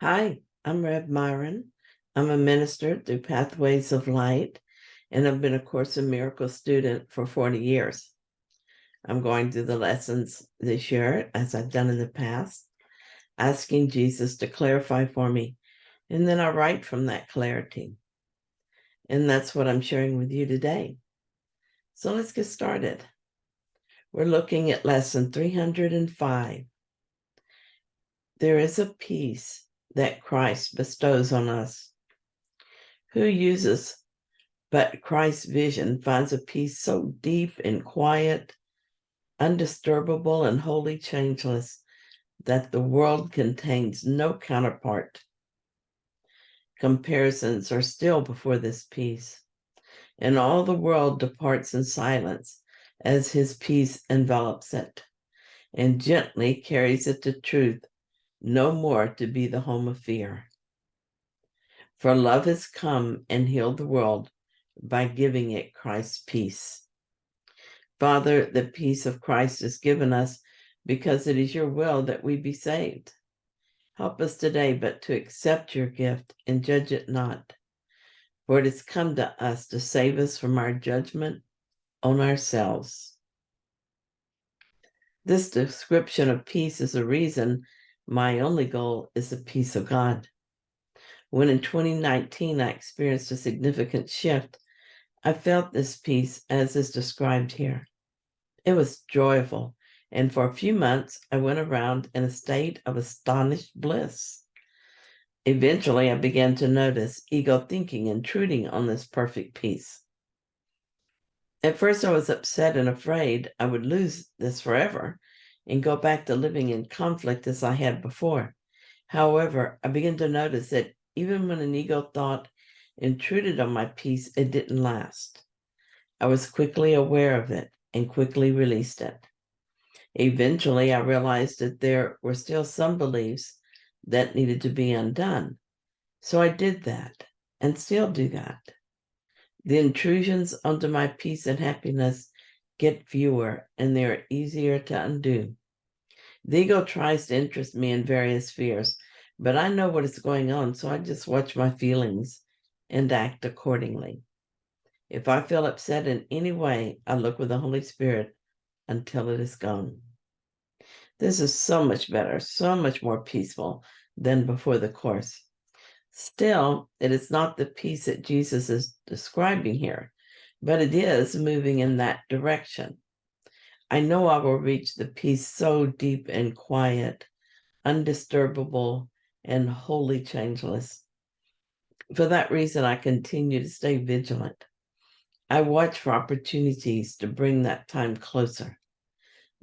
Hi, I'm Reb Myron. I'm a minister through Pathways of Light, and I've been a Course in Miracles student for 40 years. I'm going through the lessons this year, as I've done in the past, asking Jesus to clarify for me, and then I write from that clarity. And that's what I'm sharing with you today. So let's get started. We're looking at lesson 305. There is a peace that Christ bestows on us. Who uses But Christ's vision finds a peace so deep and quiet, undisturbable and wholly changeless that the world contains no counterpart. Comparisons are still before this peace, and all the world departs in silence as his peace envelops it and gently carries it to truth, no more to be the home of fear. For love has come and healed the world by giving it Christ's peace. Father, the peace of Christ is given us because it is your will that we be saved. Help us today but to accept your gift and judge it not, for it has come to us to save us from our judgment on ourselves. This description of peace is a reason my only goal is the peace of God. When in 2019 I experienced a significant shift, I felt this peace as is described here. It was joyful, and for a few months I went around in a state of astonished bliss. Eventually, I began to notice ego thinking intruding on this perfect peace. At first, I was upset and afraid I would lose this forever and go back to living in conflict as I had before. However, I began to notice that even when an ego thought intruded on my peace, it didn't last. I was quickly aware of it and quickly released it. Eventually, I realized that there were still some beliefs that needed to be undone. So I did that and still do that. The intrusions onto my peace and happiness get fewer and they're easier to undo. The ego tries to interest me in various fears, but I know what is going on, so I just watch my feelings and act accordingly. If I feel upset in any way, I look with the Holy Spirit until it is gone. This is so much better, so much more peaceful than before the Course. Still, it is not the peace that Jesus is describing here, but it is moving in that direction. I know I will reach the peace so deep and quiet, undisturbable, and wholly changeless. For that reason, I continue to stay vigilant. I watch for opportunities to bring that time closer.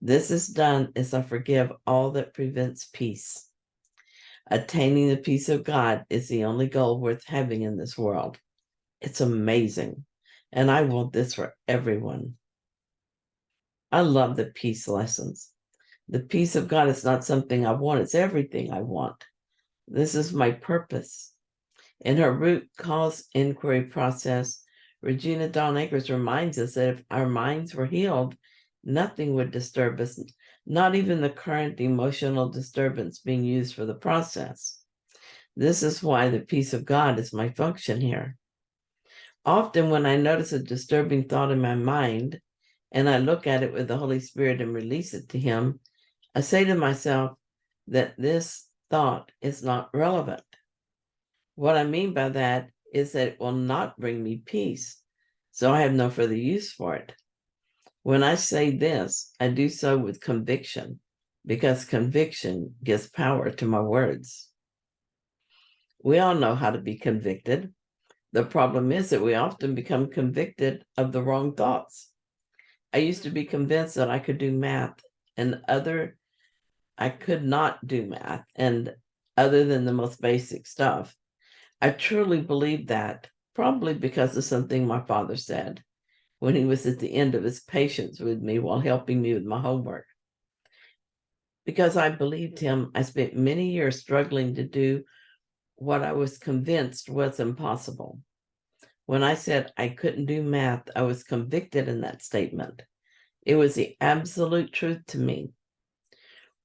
This is done as I forgive all that prevents peace. Attaining the peace of God is the only goal worth having in this world. It's amazing, and I want this for everyone. I love the peace lessons. The peace of God is not something I want, it's everything I want. This is my purpose. In her root cause inquiry process, Regina Dawn Akers reminds us that if our minds were healed, nothing would disturb us, not even the current emotional disturbance being used for the process. This is why the peace of God is my function here. Often when I notice a disturbing thought in my mind, and I look at it with the Holy Spirit and release it to him, I say to myself that this thought is not relevant. What I mean by that is that it will not bring me peace, so I have no further use for it. When I say this, I do so with conviction, because conviction gives power to my words. We all know how to be convicted. The problem is that we often become convicted of the wrong thoughts. I used to be convinced that I could do math and I could not do math, and other than the most basic stuff. I truly believed that, probably because of something my father said when he was at the end of his patience with me while helping me with my homework. Because I believed him, I spent many years struggling to do what I was convinced was impossible. When I said I couldn't do math, I was convicted in that statement. It was the absolute truth to me.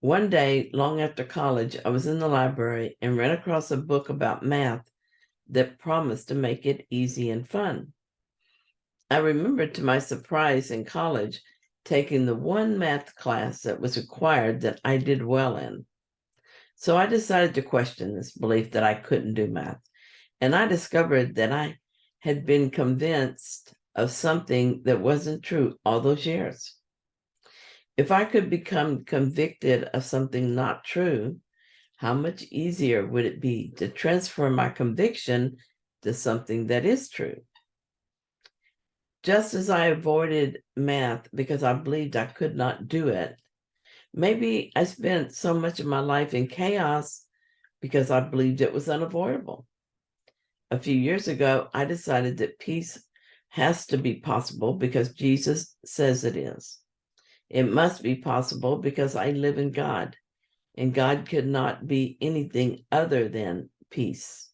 One day, long after college, I was in the library and ran across a book about math that promised to make it easy and fun. I remember, to my surprise, in college, taking the one math class that was required that I did well in. So I decided to question this belief that I couldn't do math. And I discovered that I had been convinced of something that wasn't true all those years. If I could become convicted of something not true, how much easier would it be to transfer my conviction to something that is true? Just as I avoided math because I believed I could not do it, maybe I spent so much of my life in chaos because I believed it was unavoidable. A few years ago, I decided that peace has to be possible because Jesus says it is. It must be possible because I live in God, and God could not be anything other than peace.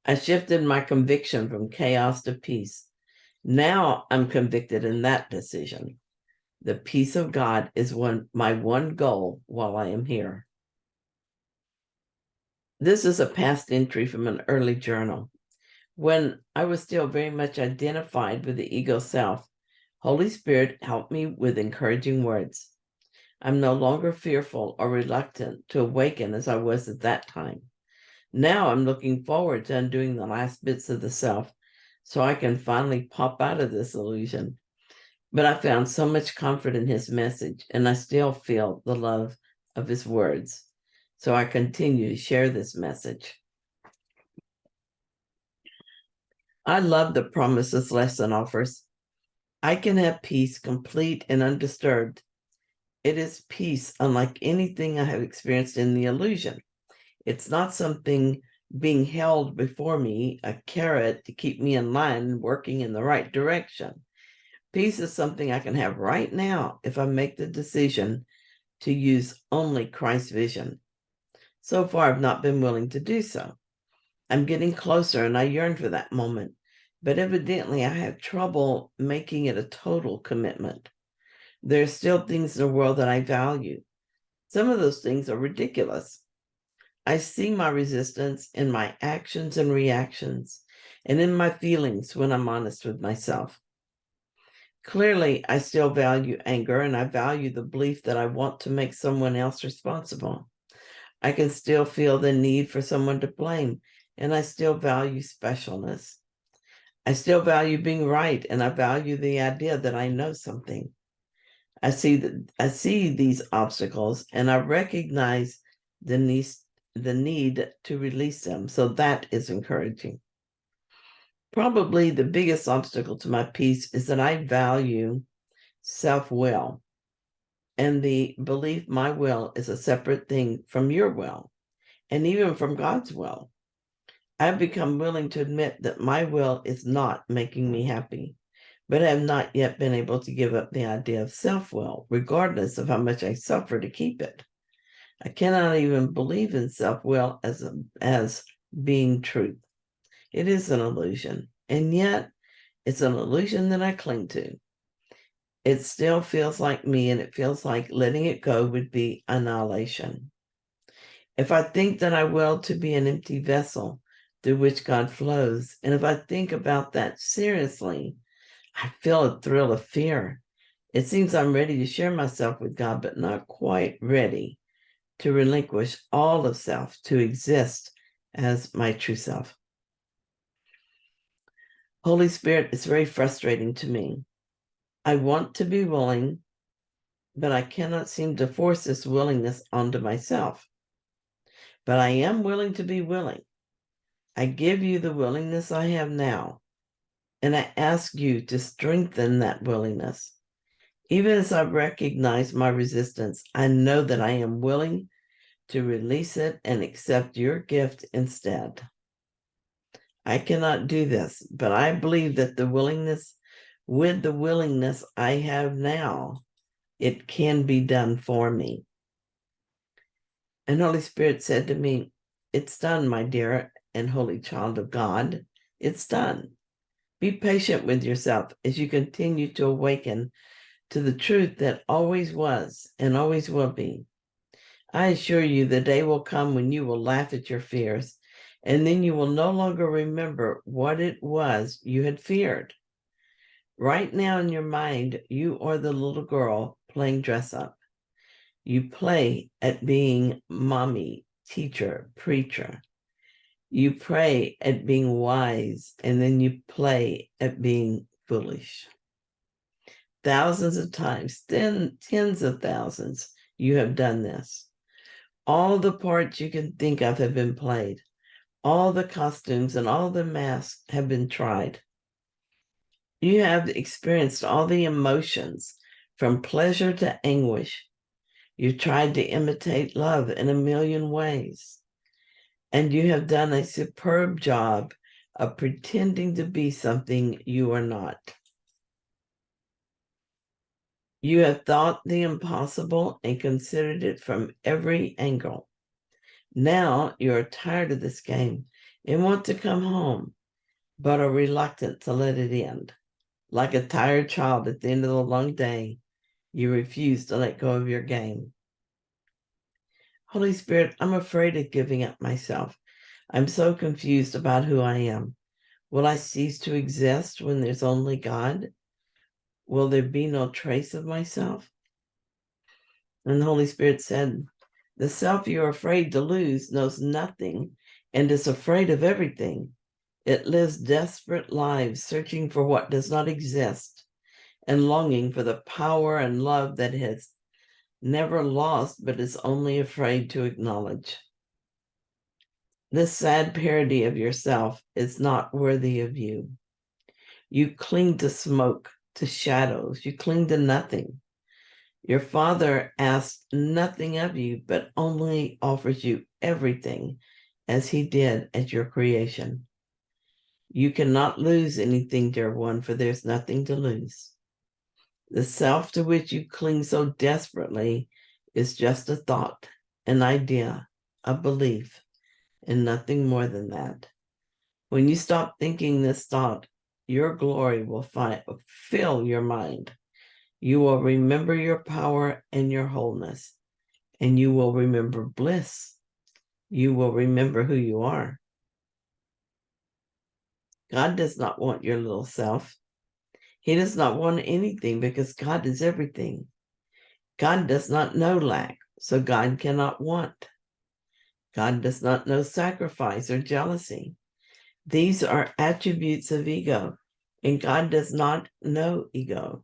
I shifted my conviction from chaos to peace. Now I'm convicted in that decision. The peace of God is my one goal while I am here. This is a past entry from an early journal. When I was still very much identified with the ego self, Holy Spirit helped me with encouraging words. I'm no longer fearful or reluctant to awaken as I was at that time. Now I'm looking forward to undoing the last bits of the self so I can finally pop out of this illusion. But I found so much comfort in his message, and I still feel the love of his words. So I continue to share this message. I love the promise this lesson offers. I can have peace, complete and undisturbed. It is peace unlike anything I have experienced in the illusion. It's not something being held before me, a carrot to keep me in line and working in the right direction. Peace is something I can have right now if I make the decision to use only Christ's vision. So far, I've not been willing to do so. I'm getting closer and I yearn for that moment, but evidently I have trouble making it a total commitment. There are still things in the world that I value. Some of those things are ridiculous. I see my resistance in my actions and reactions and in my feelings when I'm honest with myself. Clearly, I still value anger and I value the belief that I want to make someone else responsible. I can still feel the need for someone to blame, and I still value specialness. I still value being right, and I value the idea that I know something. I see these obstacles, and I recognize the need to release them. So that is encouraging. Probably the biggest obstacle to my peace is that I value self-will and the belief my will is a separate thing from your will and even from God's will. I've become willing to admit that my will is not making me happy, but I have not yet been able to give up the idea of self-will, regardless of how much I suffer to keep it. I cannot even believe in self-will as being truth. It is an illusion, and yet it's an illusion that I cling to. It still feels like me, and it feels like letting it go would be annihilation. If I think that I will to be an empty vessel through which God flows, and if I think about that seriously, I feel a thrill of fear. It seems I'm ready to share myself with God, but not quite ready to relinquish all of self to exist as my true self. Holy Spirit, it's very frustrating to me. I want to be willing, but I cannot seem to force this willingness onto myself. But I am willing to be willing. I give you the willingness I have now, and I ask you to strengthen that willingness. Even as I recognize my resistance, I know that I am willing to release it and accept your gift instead. I cannot do this, but I believe that with the willingness I have now, it can be done for me. And Holy Spirit said to me, it's done, my dear and holy child of God. It's done. Be patient with yourself as you continue to awaken to the truth that always was and always will be. I assure you the day will come when you will laugh at your fears, and then you will no longer remember what it was you had feared. Right now in your mind, you are the little girl playing dress up. You play at being mommy, teacher, preacher. You pray at being wise, and then you play at being foolish. Thousands of times, tens of thousands, you have done this. All the parts you can think of have been played. All the costumes and all the masks have been tried. You have experienced all the emotions, from pleasure to anguish. You tried to imitate love in a million ways. And you have done a superb job of pretending to be something you are not. You have thought the impossible and considered it from every angle. Now you are tired of this game and want to come home, but are reluctant to let it end. Like a tired child at the end of the long day, you refuse to let go of your game. Holy Spirit, I'm afraid of giving up myself. I'm so confused about who I am. Will I cease to exist when there's only God? Will there be no trace of myself? And the Holy Spirit said, the self you're afraid to lose knows nothing and is afraid of everything. It lives desperate lives searching for what does not exist and longing for the power and love that has never lost but is only afraid to acknowledge. This sad parody of yourself is not worthy of you. You cling to smoke, to shadows. You cling to nothing. Your Father asks nothing of you, but only offers you everything as he did at your creation. You cannot lose anything, dear one, for there's nothing to lose. The self to which you cling so desperately is just a thought, an idea, a belief, and nothing more than that. When you stop thinking this thought, your glory will fill your mind. You will remember your power and your wholeness, and you will remember bliss. You will remember who you are. God does not want your little self. He does not want anything because God is everything. God does not know lack, so God cannot want. God does not know sacrifice or jealousy. These are attributes of ego, and God does not know ego.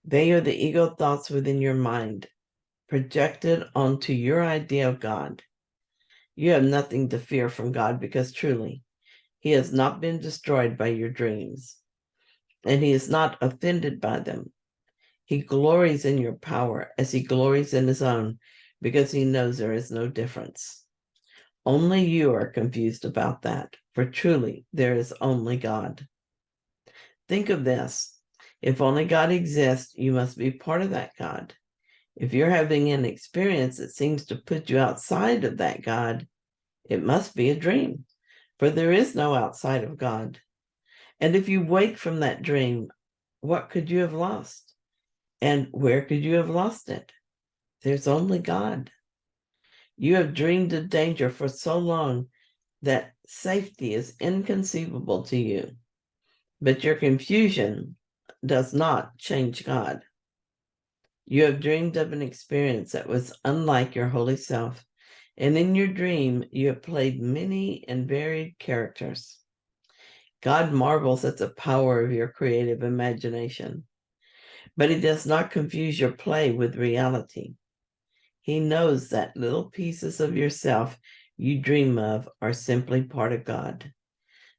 They are the ego thoughts within your mind, projected onto your idea of God. You have nothing to fear from God because truly, he has not been destroyed by your dreams, and he is not offended by them. He glories in your power as he glories in his own because he knows there is no difference. Only you are confused about that, for truly there is only God. Think of this. If only God exists, you must be part of that God. If you're having an experience that seems to put you outside of that God, it must be a dream, for there is no outside of God. And if you wake from that dream, what could you have lost? And where could you have lost it? There's only God. You have dreamed of danger for so long that safety is inconceivable to you. But your confusion does not change God. You have dreamed of an experience that was unlike your holy self, and in your dream, you have played many and varied characters. God marvels at the power of your creative imagination, but he does not confuse your play with reality. He knows that little pieces of yourself you dream of are simply part of God.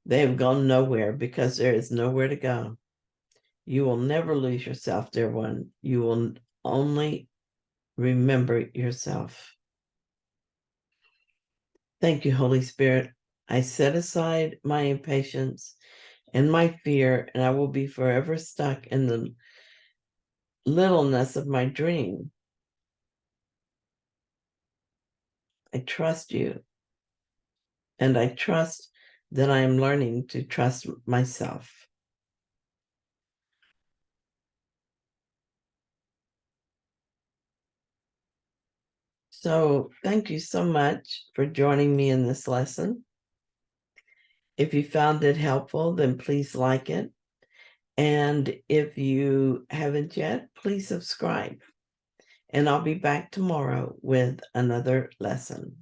They have gone nowhere because there is nowhere to go. You will never lose yourself, dear one. You will only remember yourself. Thank you, Holy Spirit. I set aside my impatience and my fear, and I will be forever stuck in the littleness of my dream. I trust you, and I trust that I am learning to trust myself. So thank you so much for joining me in this lesson. If you found it helpful, then please like it. And if you haven't yet, please subscribe. And I'll be back tomorrow with another lesson.